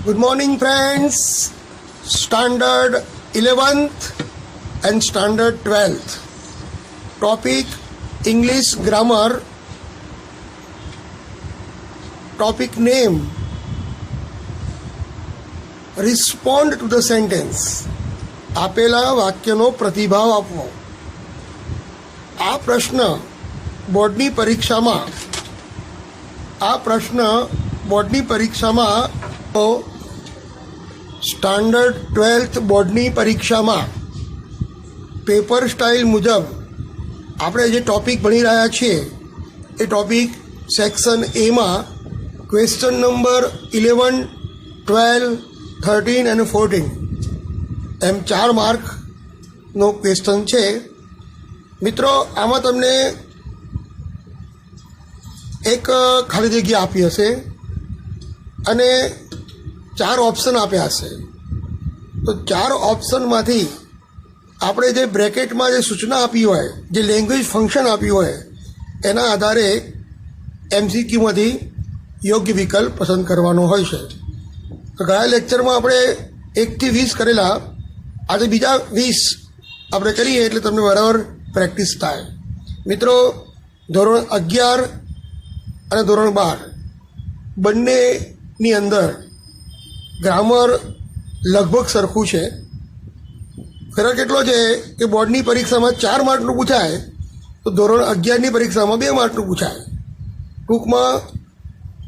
Good morning, friends. Standard 11th and Standard 12th. Topic English Grammar. Topic name. Respond to the sentence. આપેલા વાક્યનો પ્રતિભાવ આપવો. આ પ્રશ્ન બોર્ડની પરીક્ષામાં સ્ટાન્ડર્ડ 12th બોર્ડની પરીક્ષામાં પેપર સ્ટાઇલ મુજબ આપણે જે ટૉપિક ભણી રહ્યા છીએ એ ટૉપિક સેક્શન એમાં ક્વેશ્ચન નંબર 11, 12, 13 અને 14 એમ 4 માર્કનો ક્વેશ્ચન છે. મિત્રો, આમાં તમને એક ખાલી જગ્યા આપી હશે અને 4 ઓપ્શન આપ્યા હશે. તો 4 ઓપ્શનમાંથી આપણે જે બ્રેકેટમાં જે સૂચના આપી હોય, જે લેંગ્વેજ ફંક્શન આપ્યું હોય, એના આધારે MCQમાંથી યોગ્ય વિકલ્પ પસંદ કરવાનો હોય છે. તો ગયા લેક્ચરમાં આપણે 1 થી 20 કરેલા, આજે બીજા 20 આપણે કરીએ એટલે તમને બરાબર પ્રેક્ટિસ થાય. મિત્રો, ધોરણ 11 અને ધોરણ 12 બંનેની અંદર ગ્રામર લગભગ સરખું છે. ફરક એટલો છે કે બોર્ડની પરીક્ષામાં 4 માર્કનું પૂછાય તો ધોરણ 11ની પરીક્ષામાં 2 માર્કનું પૂછાય. ટૂંકમાં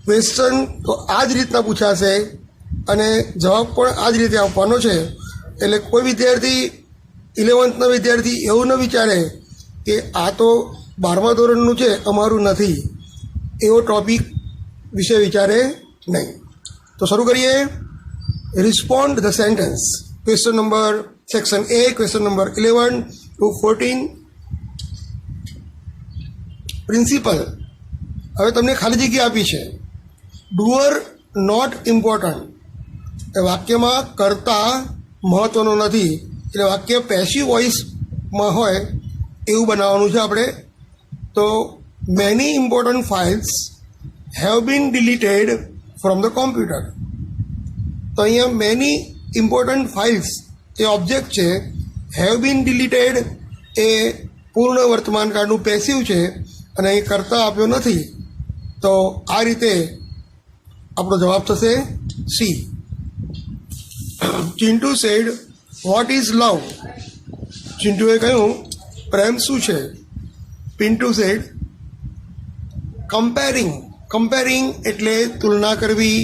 ક્વેશ્ચન તો આ જ રીતના પૂછાશે અને જવાબ પણ આ જ રીતે આપવાનો છે. એટલે કોઈ વિદ્યાર્થી 11thના વિદ્યાર્થી એવું ન વિચારે કે આ તો 12મા ધોરણનું છે, અમારું નથી, એવો ટોપિક વિશે વિચારે નહીં. તો શરૂ કરીએ. Respond the sentence. Question number section A, question number 11 to 14. Principal. હવે તમને ખાલી જગ્યા આપી છે. Doer not important. એ વાક્યમાં કર્તા મહત્ત્વનો નથી, એટલે વાક્ય પેસિવ વોઇસમાં હોય એવું બનાવવાનું છે આપણે. તો many important files have been deleted from the computer. તો અહીંયા મેની ઇમ્પોર્ટન્ટ ફાઇલ્સ એ ઓબ્જેક્ટ છે. હેવ બીન ડિલીટેડ એ પૂર્ણ વર્તમાન કાળનું પેસિવ છે અને અહીં કરતા આપ્યો નથી. તો આ રીતે આપણો જવાબ થશે C. Chintu said, what is love? ચિન્ટુએ કહ્યું, પ્રેમ શું છે? પિન્ટુ સેડ, કમ્પેરિંગ એટલે તુલના કરવી.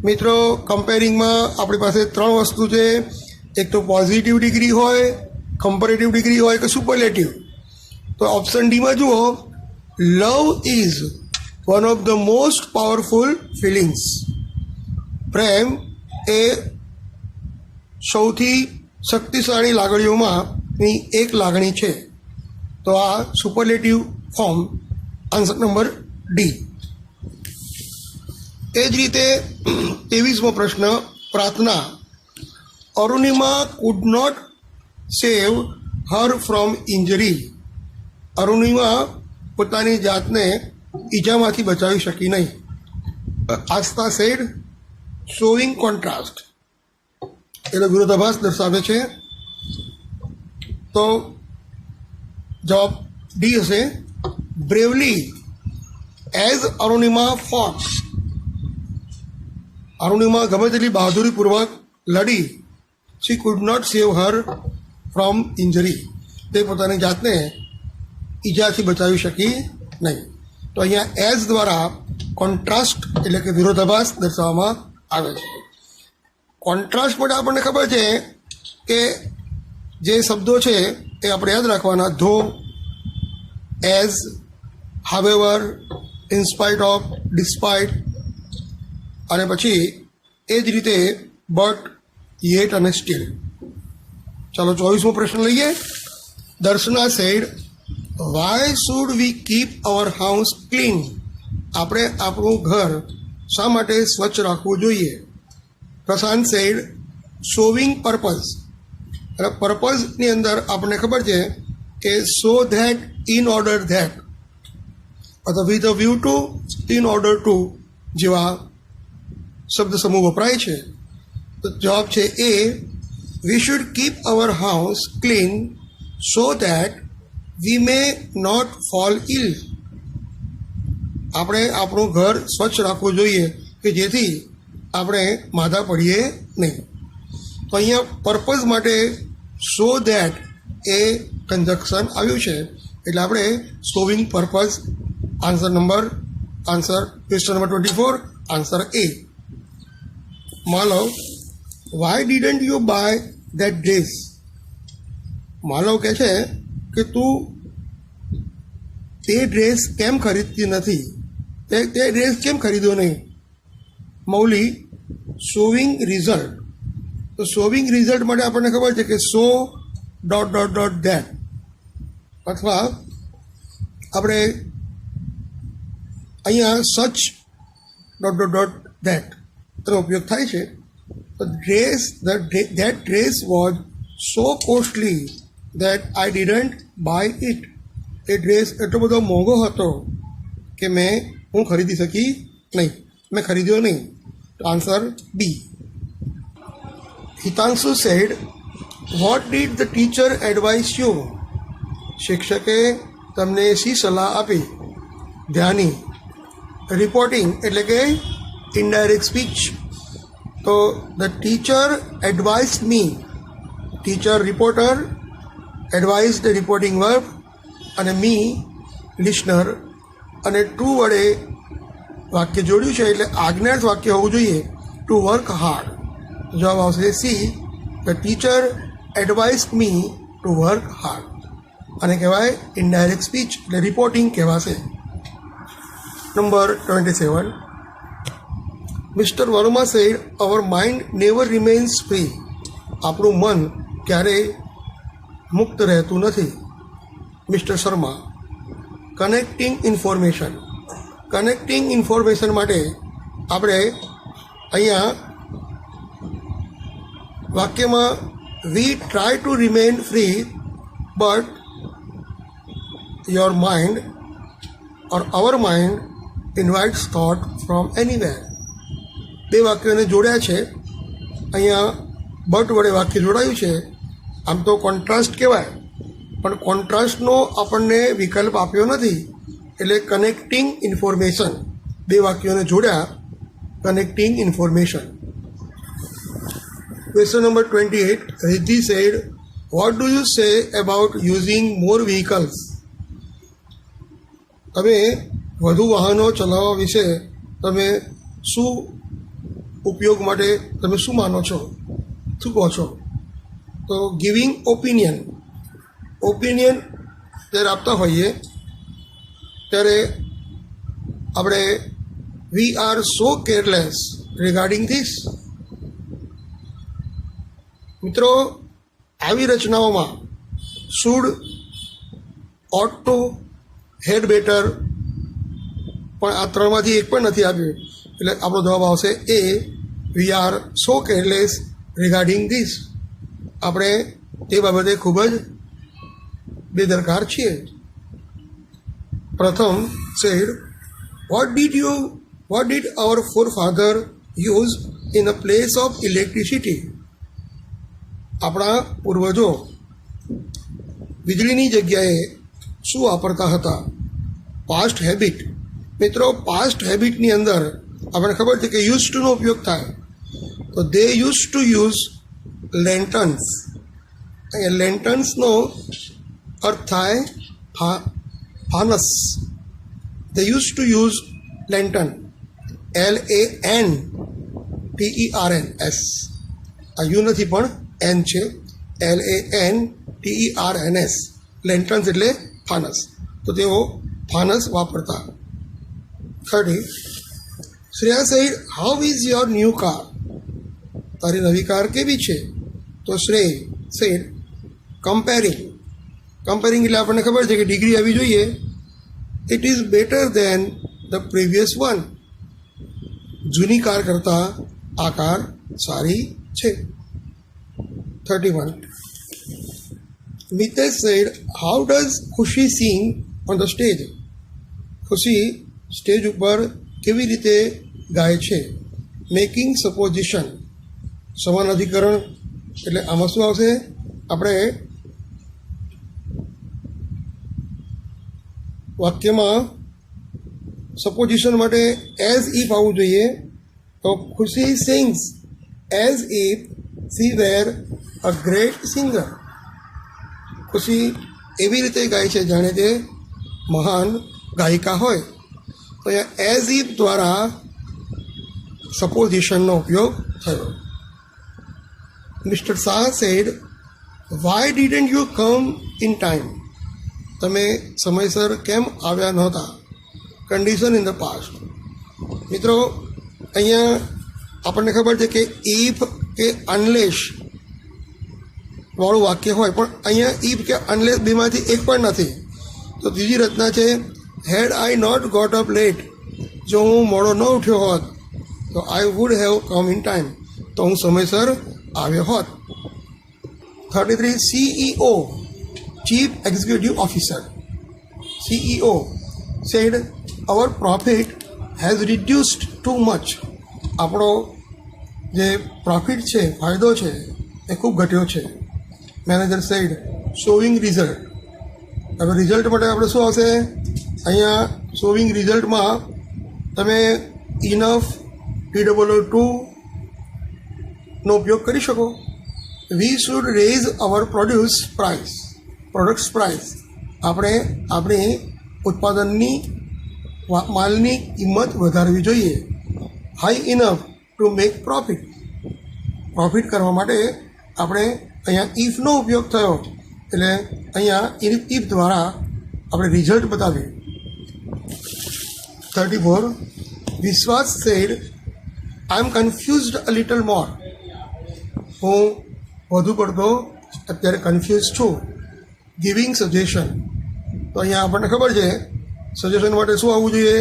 મિત્રો, કમ્પેરિંગમાં આપણી પાસે 3 વસ્તુ છે. એક તો પોઝિટિવ ડિગ્રી હોય, કમ્પેરેટિવ ડિગ્રી હોય કે સુપરલેટિવ. તો ઓપ્શન ડીમાં જુઓ, love is one of the most powerful feelings. પ્રેમ એ સૌથી શક્તિશાળી લાગણીઓમાંની એક લાગણી છે. તો આ superlative form, answer number D. એ જ રીતે 23મો પ્રશ્ન, પ્રાર્થના. Arunima could not save her from injury. અરુણિમા પોતાની જાતને ઈજામાંથી બચાવી શકી નહીં. આસ્થા સેડ, શોઈંગ કોન્ટ્રાસ્ટ એટલે વિરોધાભાસ દર્શાવે છે. તો જવાબ ડી હશે. Bravely as Arunima fought. Arunima ગમે તેટલી બહાદુરીપૂર્વક લડી, she could not save her from injury. તે પોતાની જાતને ઈજાથી બચાવી શકી નહીં. તો અહીંયા એઝ દ્વારા કોન્ટ્રાસ્ટ એટલે કે વિરોધાભાસ દર્શાવવામાં આવે છે. કોન્ટ્રાસ્ટ માટે આપણને ખબર છે કે જે શબ્દો છે એ આપણે યાદ રાખવાના. ધો, as, however, in spite of, despite, અને પછી એ જ રીતે બટ, યેટ અને સ્ટીલ. ચાલો 24મો પ્રશ્ન લઈએ. Darshana said, why should we keep our house clean? આપણે આપણું ઘર શા માટે સ્વચ્છ રાખવું જોઈએ? Prashant said, showing purpose. એટલે પર્પઝની અંદર આપણને ખબર છે કે so that, in order that, અથવા with a view to, in order to જેવા શબ્દ સમૂહ વપરાય છે. તો જવાબ છે A, we should keep our house clean so that we may not fall ill. આપણે આપણું ઘર સ્વચ્છ રાખવું જોઈએ કે જેથી આપણે માદા પડીએ નહીં. તો અહીંયા પર્પઝ માટે સો દેટ એ કન્જક્શન આવ્યું છે એટલે આપણે showing purpose answer question number 24 answer A. Malav, why didn't you buy that dress? Malav કહે છે કે તું તે ડ્રેસ કેમ ખરીદતી નથી, તે ડ્રેસ કેમ ખરીદ્યો નહીં? Mauli, showing result. તો શોવિંગ રિઝલ્ટ માટે આપણને ખબર છે કે સો ... દેટ, અથવા આપણે અહીંયા સચ ... દેટ એનો ઉપયોગ થાય છે. That dress was so costly that I didn't buy it. A dress એટલો બધો મોંઘો હતો કે હું ખરીદી શકી નહીં, મેં ખરીદ્યો નહીં. તો answer B. Hitanshu said, what did the teacher advise you? શિક્ષકે તમને શી સલાહ આપી? ધ્યાની, રિપોર્ટિંગ એટલે કે ઇનડાયરેક્ટ સ્પીચ. તો the teacher advise me, teacher reporter, advise the reporting verb, અને મી લિસનર, અને ટુ વડે વાક્ય જોડ્યું છે એટલે આજ્ઞાર્થ વાક્ય હોવું જોઈએ, ટુ વર્ક હાર્ડ. જવાબ આવશે C, the teacher advise me to work hard. અને કહેવાય ઇનડાયરેક્ટ સ્પીચ એટલે રિપોર્ટિંગ કહેવાશે. Number 27, mister Varma said, our mind never remains free. આપણું મન ક્યારેય મુક્ત રહેતું નથી. Mister Sharma, connecting information. Connecting information માટે આપણે અહીંયા વાક્યમાં we try to remain free but your mind or our mind invites thought from anywhere. બે વાક્યોને જોડ્યા છે. અહીંયા બટ વડે વાક્ય જોડાયું છે. આમ તો કોન્ટ્રાસ્ટ કહેવાય, પણ કોન્ટ્રાસ્ટનો આપણને વિકલ્પ આપ્યો નથી એટલે કનેક્ટિંગ ઇન્ફોર્મેશન. બે વાક્યોને જોડ્યા, connecting information. Question number 28, Riddhi said, what do you say about using more vehicles? તમે વધુ વાહનો ચલાવવા વિશે તમે શું ઉપયોગ માટે તમે શું માનો છો, શું કહો છો? તો ગિવિંગ ઓપિનિયન. ઓપિનિયન જ્યારે આપતા હોઈએ ત્યારે આપણે we are so careless regarding this. મિત્રો, આવી રચનાઓમાં should, ought to, had better, પણ આ ત્રણમાંથી એક પણ નથી આપ્યું એટલે આપણો જવાબ આવશે એ, we are so careless regarding this. આપણે તે બાબતે ખૂબ જ બેદરકાર છીએ. પ્રથમ said, what did our forefather use in a place of electricity? આપણા પૂર્વજો વીજળીની જગ્યાએ શું વાપરતા હતા? Past habit. મિત્રો, પાસ્ટ હેબિટની અંદર આપણને ખબર છે કે યુઝ ટુનો ઉપયોગ થાય. તો they use to use lanterns. અહીંયા લેન્ટન્સનો અર્થ થાય ફાનસ. They use to use lantern, LANTERNS. આ યુ નથી પણ એન છે, LANTERNS. લેન્ટન્સ એટલે ફાનસ. તો તેઓ ફાનસ વાપરતા. 30, Shreya said, how is your new car? તારી નવી કાર કેવી છે? તો શ્રેય સેડ, કમ્પેરિંગ. કમ્પેરિંગ એટલે આપણને ખબર છે કે ડિગ્રી આવી જોઈએ. It is better than the previous one. જૂની કાર કરતાં આ કાર સારી છે. 31, મિતેશ સેડ, હાઉ ડઝ ખુશી સિંગ ઓન ધ સ્ટેજ? ખુશી સ્ટેજ ઉપર કેવી રીતે ગાય છે? Making supposition. સમાનાધિકરણ એટલે આમાં શું આવશે? આપણે વાક્યમાં સપોઝિશન માટે એઝ ઇફ આવવું જોઈએ. તો Khushi sings as if she were a great singer. Khushi એવી રીતે ગાય છે જાણે તે મહાન ગાયિકા હોય. તો અહીંયા એઝ ઇફ દ્વારા સપોઝિશનનો ઉપયોગ થયો. Mister Shah said, why didn't you come in time? તમે સમયસર કેમ આવ્યા નહોતા? Condition in the past. મિત્રો, અહીંયા આપણને ખબર છે કે ઇફ કે અનલેસ વાળું વાક્ય હોય, પણ અહીંયા ઇફ કે અનલેસ બેમાંથી એક પણ નથી. તો ત્રીજી રચના છે, had I not got up late. જો હું મોડો ન ઉઠ્યો હોત તો I would have come in time. તો હું સમયસર આવ્યો હોત. 33 CEO, chief executive officer, CEO said our profit has reduced too much. આપણો જે પ્રોફિટ છે, ફાયદો છે, એ ખૂબ ઘટ્યો છે. Manager said, showing result. હવે રિઝલ્ટ માટે આપણે શું આવશે? અહીંયા શોવિંગ રિઝલ્ટમાં તમે ઇનફ TOO નો ઉપયોગ કરી શકો. We should raise our products price. આપણે આપણી ઉત્પાદનની માલની કિંમત વધારવી જોઈએ. High enough to make profit કરવા માટે આપણે અહીંયા ઇફનો ઉપયોગ થયો. એટલે અહીંયા ઇફ દ્વારા આપણે રિઝલ્ટ બતાવ્યું. 34 Vishwas said, I am confused a little more. હું વધુ પડતો અત્યારે કન્ફ્યુઝ છું. Giving suggestion. તો અહીંયા આપણને ખબર છે સજેશન માટે શું આવવું જોઈએ?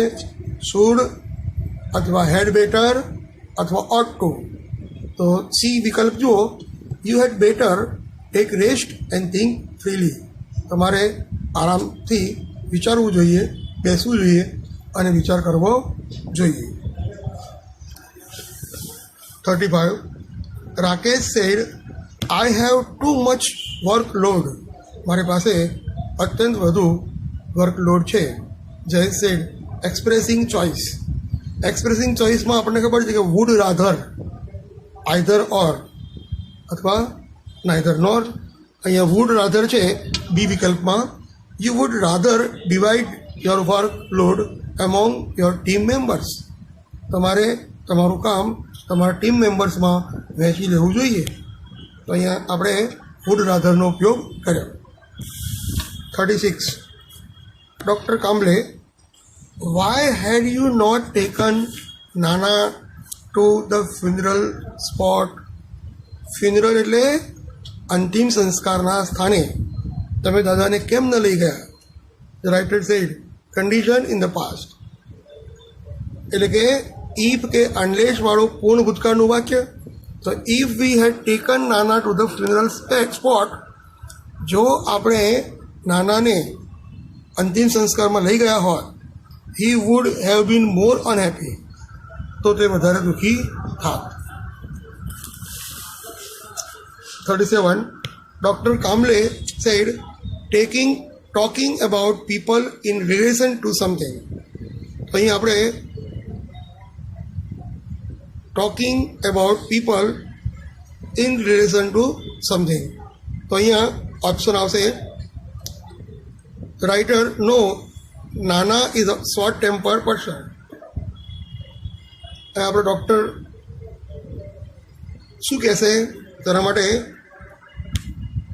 શુડ અથવા હેડ બેટર અથવા ઓટ ટુ. તો સી વિકલ્પ જુઓ, you had better take rest and think freely. તમારે આરામથી વિચારવું જોઈએ, બેસવું જોઈએ અને વિચાર કરવો જોઈએ. 35 Rakesh said, I have too much workload. મારી પાસે અત્યંત વધુ વર્કલોડ છે. જય સેડ, એક્સપ્રેસિંગ ચોઇસમાં આપણને ખબર છે કે વુડ રાધર, આઈધર ઓર અથવા નાઈધર નોર. અહીંયા વુડ રાધર છે બી વિકલ્પમાં. You would rather divide your workload among your team members. તમારે તમારું કામ તમારા ટીમ મેમ્બર્સમાં વહેંચી લેવું જોઈએ. તો અહીંયા આપણે વુડ રાધરનો ઉપયોગ કર્યો. 36 doctor Kamble, why had you not taken Nana to the funeral spot? Funeral એટલે અંતિમ સંસ્કારના સ્થાને તમે દાદાને કેમ ન લઈ ગયા? The writer said, condition in the past. એટલે કે ઇફ કે અનલેસ વાળું પૂર્ણ ભૂતકાળનું વાક્ય. તો if we had taken Nana to the funeral spot, જો આપણે નાનાને અંતિમ સંસ્કારમાં લઈ ગયા હોત, he would have been more unhappy. તો તે વધારે દુઃખી થાત. 37 doctor Kamble said, talking about people in relation to something. તો અહીં આપણે talking about people in relation to something. તો અહીંયા ઓપ્શન આવશે writer, no, Nana is a short temper person. આપણે ડૉક્ટર શું કહેશે તેના માટે?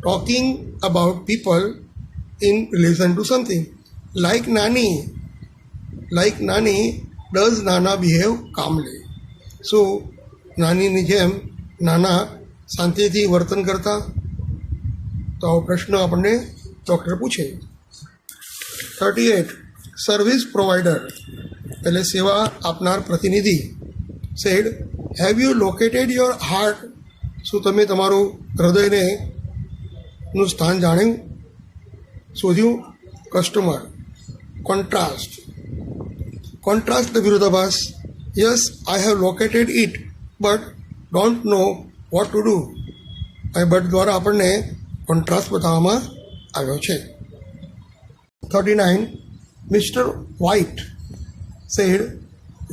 Talking about people in relation to something. Like નાની ડઝ નાના બિહેવ કામલી. શું નાનીની જેમ નાના શાંતિથી વર્તન કરતા? તો આવો પ્રશ્ન આપણને ડૉક્ટર પૂછે. 38 સર્વિસ પ્રોવાઈડર એટલે સેવા આપનાર પ્રતિનિધિ said, have you located your heart? શું તમે તમારું હૃદયને નું સ્થાન જાણ્યું, શોધ્યું? કસ્ટમર. કોન્ટ્રાસ્ટ વિરોધાભાસ. Yes, I have located it but don't know what to do, અને બટ દ્વારા આપણને કોન્ટ્રાસ્ટ બતાવવામાં આવ્યો છે. 39. Mr. White said,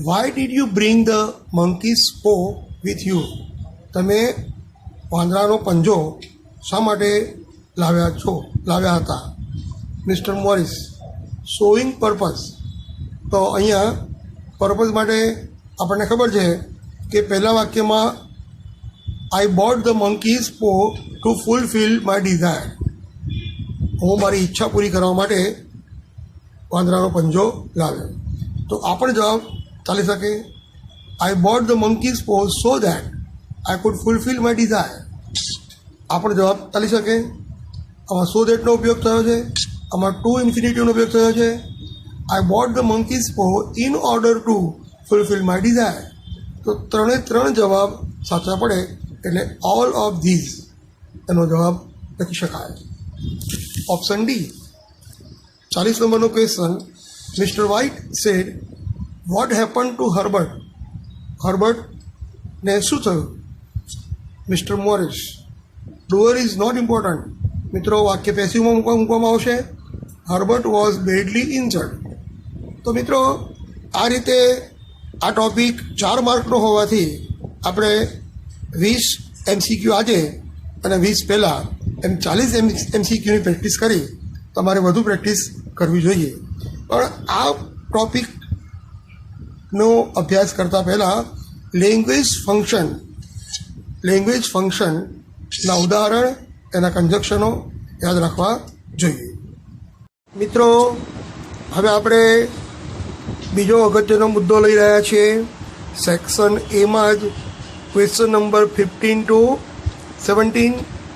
"Why did you bring the monkey's paw with you?" તમે વાંદરાનો પંજો શા માટે લાવ્યા હતા? Mister Morris, showing purpose. તો અહીંયા પર્પઝ માટે આપણને ખબર છે કે પહેલા વાક્યમાં આઈ બોટ ધ મંકીઝ પો ટુ ફૂલફિલ માય ડિઝાયર. હું મારી ઈચ્છા પૂરી કરવા માટે વાંદરાનો પંજો લાવ્યો. તો આ પણ જવાબ ચાલી શકે. આઈ bought the monkey's paw so that I could fulfil my desire. આ પણ જવાબ ચાલી શકે. આમાં સો દેટનો ઉપયોગ થયો છે, આમાં ટુ ઇન્ફિનિટિવનો ઉપયોગ થયો છે. I bought the monkey's paw in order to fulfil my desire. તો ત્રણ જવાબ સાચા પડે એટલે ઓલ ઓફ ધીઝ એનો જવાબ લખી શકાય. Option D. 40 નંબરનો question. Mister white said, what happen to Herbert? હર્બર્ટને શું થયું? Mister Morris, doer is not important. મિત્રો વાક્ય પેસિવમાં મૂકવામાં આવશે. Herbert was badly injured. તો મિત્રો આ રીતે આ ટોપિક 4 માર્કનો હોવાથી આપણે 20 MCQ આજે અને 20 પહેલાં એમ 40 MCQની પ્રેક્ટિસ કરી. તમારે વધુ પ્રેક્ટિસ કરવી જોઈએ. પણ આ ટોપિકનો અભ્યાસ કરતાં પહેલાં લેંગ્વેજ ફંક્શનના ઉદાહરણ, એના કન્જક્શનો યાદ રાખવા જોઈએ. મિત્રો હવે આપણે બીજો અગત્યનો મુદ્દો લઈ રહ્યા છીએ. સેક્શન એમાં જ ક્વેશ્ચન નંબર 15 to 17,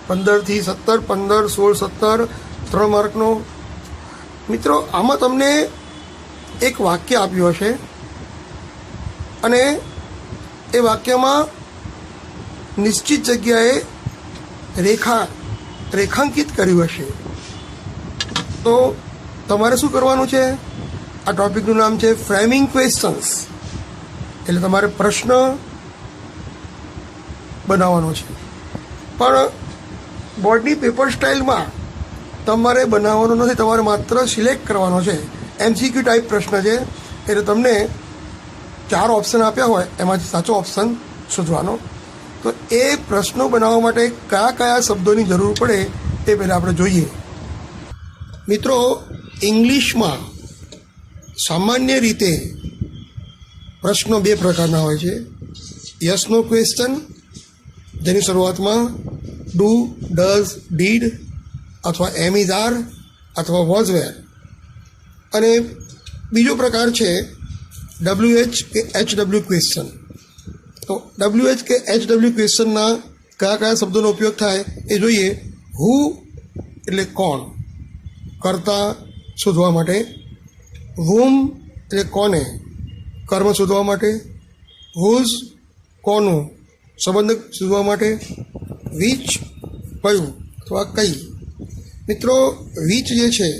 15 થી 17, 15, 16, 17 3 માર્કનો. મિત્રો આમાં તમને એક વાક્ય આપ્યું હશે અને એ વાક્યમાં નિશ્ચિત જગ્યાએ રેખાંકિત કર્યું હશે. તો તમારે શું કરવાનું છે? આ ટોપિકનું નામ છે ફ્રેમિંગ ક્વેશ્ચન્સ. એટલે તમારે પ્રશ્ન બનાવવાનો છે, પણ બોર્ડની પેપર સ્ટાઇલમાં તમારે બનાવવાનો નથી. તમારે માત્ર સિલેક્ટ કરવાનો છે. MCQ ટાઈપ પ્રશ્ન છે એટલે તમને 4 ઓપ્શન આપ્યા હોય એમાંથી સાચો ઓપ્શન શોધવાનો. તો એ પ્રશ્નો બનાવવા માટે કયા શબ્દોની જરૂર પડે એ પહેલાં આપણે જોઈએ. મિત્રો ઇંગ્લિશમાં સામાન્ય રીતે પ્રશ્નો 2 પ્રકારના હોય છે. યસનો ક્વેશ્ચન, જેની શરૂઆતમાં ડુ, ડઝ, ડીડ અથવા એમ ઇઝ આર અથવા વોઝ વેર. અને બીજો પ્રકાર છે WH કે HW ક્વેશ્ચન. તો WH કે HW ક્વેશ્ચનના કયા શબ્દોનો ઉપયોગ થાય એ જોઈએ. હુ એટલે કોણ, કર્તા શોધવા માટે. whom એટલે કોને, કર્મ શોધવા માટે. whose કોનું, સંબંધક શોધવા માટે. which કયું અથવા કઈ. મિત્રો which જે છે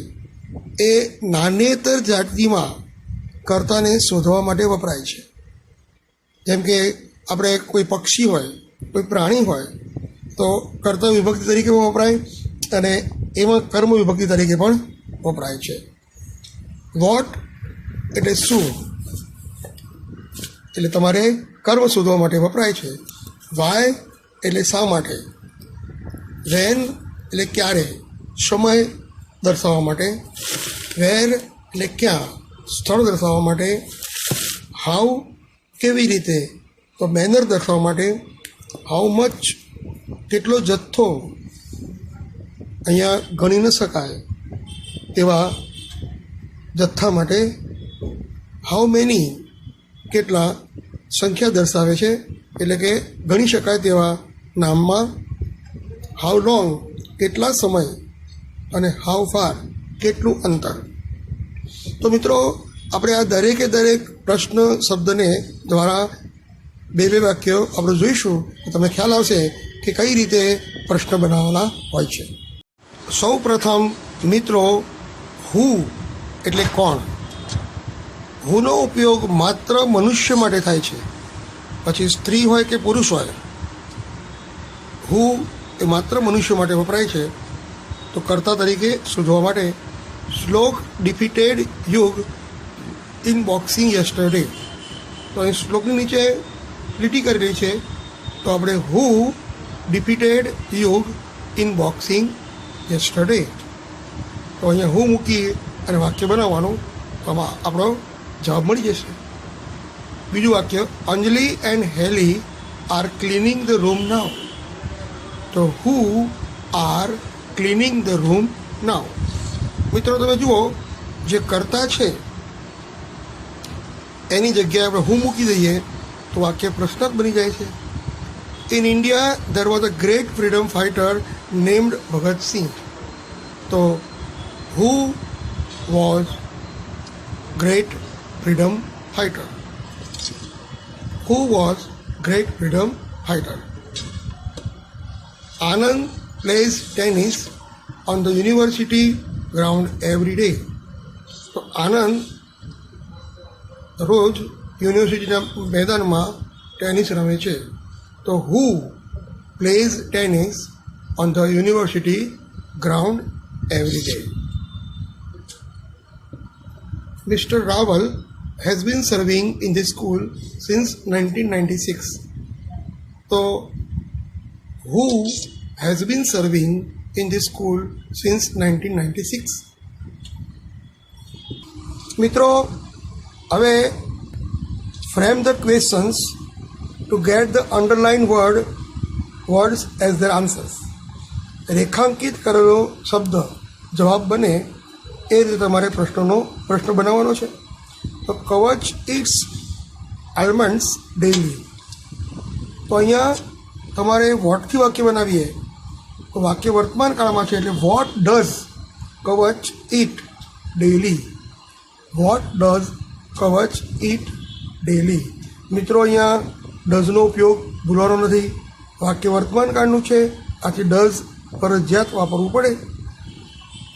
એ નાનેતર જાતિમાં કર્તાને શોધવા માટે વપરાય છે. જેમ કે આપણે કોઈ પક્ષી હોય, કોઈ પ્રાણી હોય તો કર્તા વિભક્તિ તરીકે પણ વપરાય અને એમાં કર્મ વિભક્તિ તરીકે પણ વપરાય છે. વોટ એટલે શું, એટલે તમારે કર્મ શોધવા માટે વપરાય છે. વાય એટલે શા માટે. વેન એટલે ક્યારે, સમય દર્શાવવા માટે. વેર એટલે ક્યાં, સ્થળ દર્શાવવા માટે. હાઉ કેવી રીતે, તો મેનર દર્શાવવા માટે. હાઉ મચ કેટલો જથ્થો, અહીંયા ગણી ન શકાય એવા જથ્થા માટે. હાઉ મેની કેટલા, સંખ્યા દર્શાવે છે એટલે કે ગણી શકાય તેવા નામમાં. હાઉ લોંગ કેટલા સમય અને હાઉ ફાર કેટલું અંતર. તો મિત્રો આપણે આ દરેકે દરેક પ્રશ્ન શબ્દને દ્વારા 2 વાક્યો આપણે જોઈશું. તમને ખ્યાલ આવશે કે કઈ રીતે પ્રશ્ન બનાવવાના હોય છે. સૌ પ્રથમ મિત્રો હુ એટલે કોણ. હુનો ઉપયોગ માત્ર મનુષ્ય માટે થાય છે, પછી સ્ત્રી હોય કે પુરુષ હોય. હુ એ માત્ર મનુષ્ય માટે વપરાય છે, તો કર્તા તરીકે શોધવા માટે શ્લોક ડિફીટેડ યુગ ઇન બોક્સિંગ યસ્ટરડે. તો અહીં શ્લોકની નીચે લીટી કરેલી છે, તો આપણે હુ ડિફીટેડ યુગ ઇન બોક્સિંગ યસ્ટરડે. તો અહીંયા હું મૂકી અને વાક્ય બનાવવાનું, તો આમાં આપણો જવાબ મળી જશે. બીજું વાક્ય, Anjali and Hailey are cleaning the room now. તો who are cleaning the room now. મિત્રો તમે જુઓ, જે કર્તા છે એની જગ્યાએ આપણે હું મૂકી દઈએ તો વાક્ય પ્રશ્નાર્થ બની જાય છે. In India there was a great freedom fighter named Bhagat Singh. તો who was great freedom fighter. Who was great freedom fighter. Anand plays tennis on the university ground every day. તો આનંદ રોજ યુનિવર્સિટીના મેદાનમાં ટેનિસ રમે છે. તો who plays tennis on the university ground every day. Mister Raval has been serving in this school since 1996. So, who has been serving in this school since 1996? મિત્રો, હવે frame the questions to get the underlined words as their answers. રેખાંકિત કરેલો શબ્દ જવાબ બને એ રીતે તમારે પ્રશ્ન બનાવવાનો છે. તો કવચ ઇટ્સ આલમંડ્સ ડેઇલી. તો અહીંયા તમારે વોટથી વાક્ય બનાવીએ તો વાક્ય વર્તમાન કાળમાં છે, એટલે વોટ ડઝ કવચ ઇટ ડેઇલી. વોટ ડઝ કવચ ઇટ ડેઇલી. મિત્રો, અહીંયા ડઝનો ઉપયોગ ભૂલવાનો નથી. વાક્ય વર્તમાન કાળનું છે, આથી ડઝ ફરજિયાત વાપરવું પડે.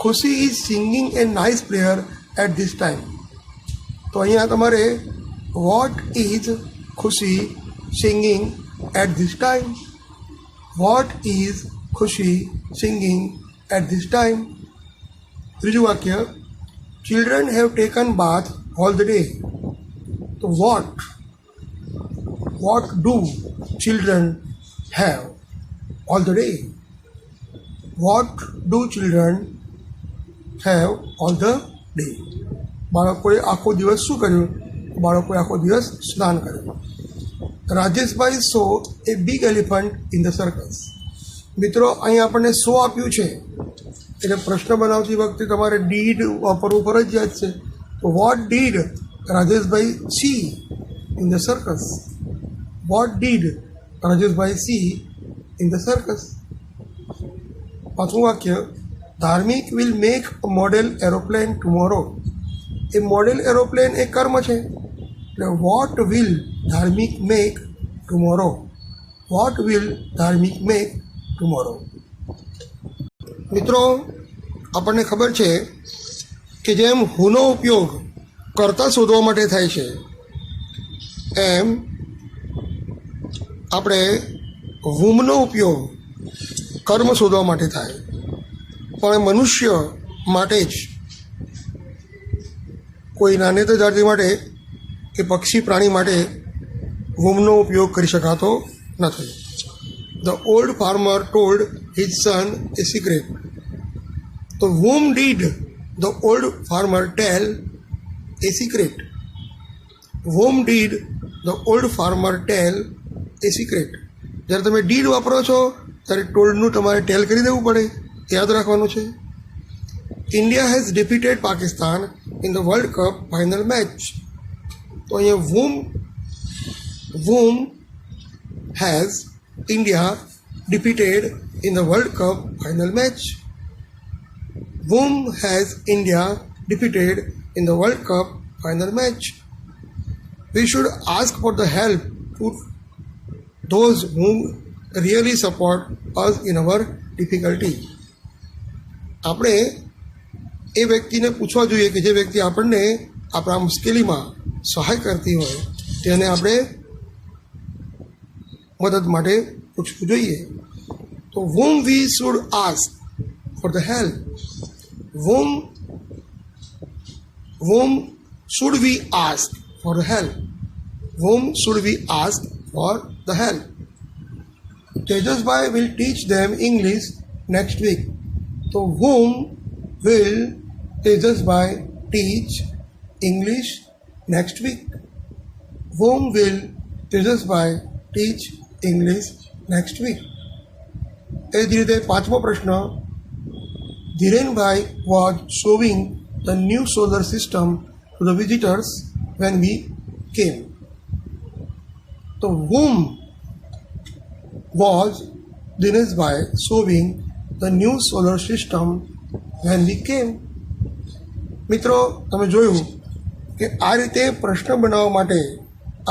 Khushi is singing a nice prayer at this time. તો અહીંયા તમારે what is Khushi singing at this time. What is Khushi singing at this time. ત્રીજું વાક્ય, children have taken bath all the day. તો what do children have all the day. What do children have all the day. બાળકોએ આખો દિવસ શું કર્યું? બાળકોએ આખો દિવસ સ્નાન કર્યું. Rajeshbhai saw a big elephant in the circus. મિત્રો, અહીં આપણને સો આપ્યું છે, એટલે પ્રશ્ન બનાવતી વખતે તમારે ડીડ વાપરવું ફરજિયાત છે. તો what did Rajeshbhai see in the circus. What did Rajeshbhai see in the circus. પાંચમું વાક્ય, Dharmik will make a model aeroplane tomorrow. એ મોડેલ એરોપ્લેન એ કર્મ છે, એટલે what will Dharmik make tomorrow. What will Dharmik make tomorrow. મિત્રો, આપણને ખબર છે કે જેમ હુનો ઉપયોગ કર્તા શોધવા માટે થાય છે, એમ આપણે વુમનો ઉપયોગ કર્મ શોધવા માટે થાય. પણ મનુષ્ય માટે જ, કોઈ નાનેતર જાતિ માટે કે પક્ષી પ્રાણી માટે વુમનો ઉપયોગ કરી શકાતો નથી. The old farmer told his son a secret. તો whom did the old farmer tell a secret? Whom did the old farmer tell a secret? જ્યારે તમે ડીડ વાપરો છો ત્યારે ટોલ્ડનું તમારે ટેલ કરી દેવું પડે, યાદ રાખવાનું છે. India has defeated Pakistan in the world cup final match. તો અહીંયા whom has India defeated in the World Cup final match? Whom has India defeated in the World Cup final match? We should ask for the help to those whom really support us in our difficulty. આપણે એ વ્યક્તિને પૂછવા જોઈએ કે જે વ્યક્તિ આપણને આપણા મુશ્કેલીમાં સહાય કરતી હોય તેને આપણે મદદ માટે પૂછવું જોઈએ. તો whom we should ask for the help. Whom should we ask for the help? Whom should we ask for the help? Tejasbhai will teach them English next week. So whom will Tejasbhai teach English next week? Whom will Tejasbhai teach English next week? એ જ રીતે પાંચમો પ્રશ્ન, Dhirenbhai was showing the new solar system to the visitors when we came. તો whom was Dineshbhai showing the new solar system when we came? મિત્રો, તમે જોયું કે આ રીતે પ્રશ્ન બનાવવા માટે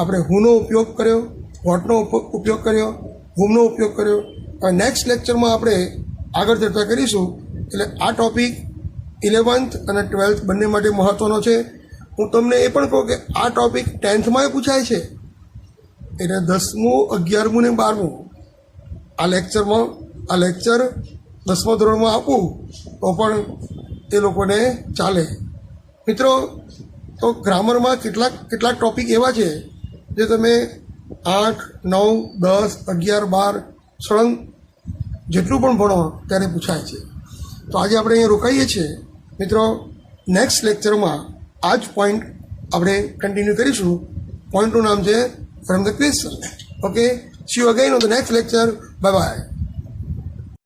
આપણે હુનો ઉપયોગ કર્યો, વોટનો ઉપયોગ કર્યો, હુમનો ઉપયોગ કર્યો. હવે નેક્સ્ટ લેક્ચરમાં આપણે આગળ ચર્ચા કરીશું. એટલે આ ટોપિક 11th અને 12th બંને માટે મહત્ત્વનો છે. હું તમને એ પણ કહું કે આ ટોપિક 10thમાં પૂછાય છે. એટલે 10મું, 11મું ને 12મું આ લેક્ચર 10મા ધોરણમાં આપું તો પણ એ લોકોને ચાલે. મિત્રો, તો ગ્રામરમાં કેટલાક ટોપિક એવા છે જે તમે 8, 9, 10, 11, 12 સળંગ જેટલું પણ ભણો ત્યારે પૂછાય છે. તો આજે આપણે અહીંયા રોકાઈએ છીએ. મિત્રો, નેક્સ્ટ લેક્ચરમાં આ જ પોઈન્ટ આપણે કન્ટિન્યુ કરીશું. પોઈન્ટનું નામ છે from the question. Okay, C you again on the next lecture. Bye bye.